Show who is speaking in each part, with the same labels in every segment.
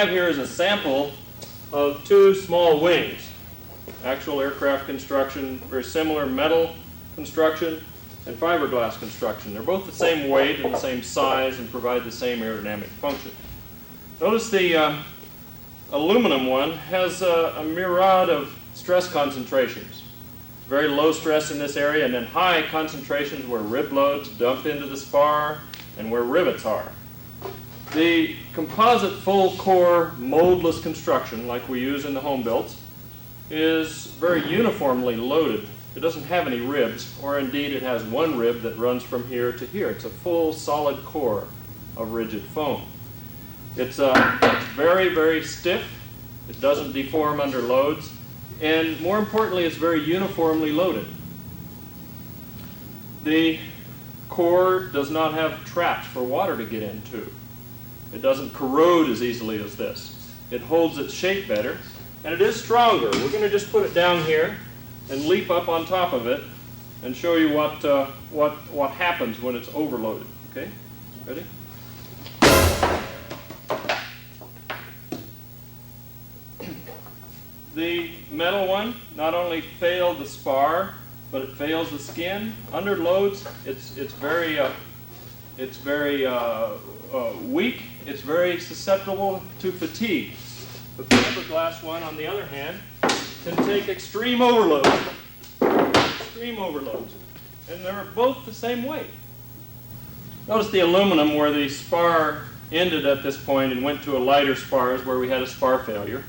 Speaker 1: have here is a sample of two small wings. Actual aircraft construction, very similar metal construction and fiberglass construction. They're both the same weight and the same size and provide the same aerodynamic function. Notice the aluminum one has a myriad of stress concentrations. Very low stress in this area and then high concentrations where rib loads dump into the spar and where rivets are. The composite full core moldless construction like we use in the home builds is very uniformly loaded. It doesn't have any ribs, or indeed it has one rib that runs from here to here. It's a full solid core of rigid foam. It's very, very stiff. It doesn't deform under loads. And more importantly, it's very uniformly loaded. The core does not have traps for water to get into. It doesn't corrode as easily as this. It holds its shape better, and it is stronger. We're going to just put it down here and leap up on top of it and show you what happens when it's overloaded. Okay? Ready? The metal one not only failed the spar, but it fails the skin. Under loads, it's very weak. It's very susceptible to fatigue. The fiberglass one, on the other hand, can take extreme overloads. Extreme overloads. And they're both the same weight. Notice the aluminum where the spar ended at this point and went to a lighter spar is where we had a spar failure.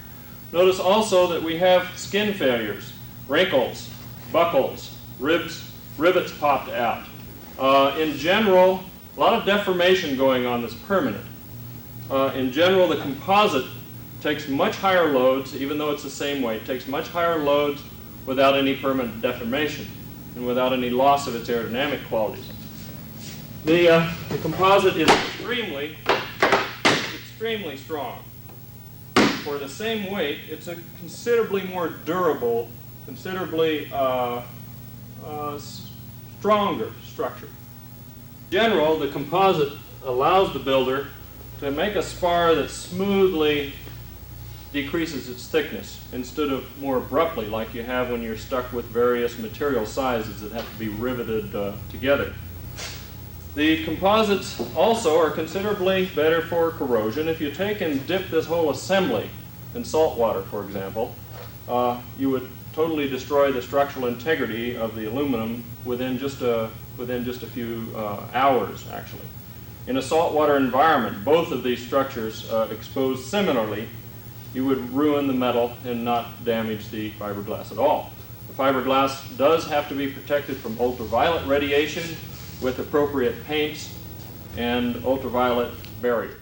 Speaker 1: Notice also that we have skin failures, wrinkles, buckles, rivets popped out. In general, a lot of deformation going on that's permanent. In general, the composite takes much higher loads, even though it's the same weight, takes much higher loads without any permanent deformation and without any loss of its aerodynamic qualities. The composite is extremely strong. For the same weight, it's a considerably more durable, considerably stronger structure. In general, the composite allows the builder to make a spar that smoothly decreases its thickness instead of more abruptly like you have when you're stuck with various material sizes that have to be riveted together. The composites also are considerably better for corrosion. If you take and dip this whole assembly in salt water, for example, you would totally destroy the structural integrity of the aluminum within just a few hours, actually. In a saltwater environment, both of these structures exposed similarly, you would ruin the metal and not damage the fiberglass at all. The fiberglass does have to be protected from ultraviolet radiation with appropriate paints and ultraviolet barriers.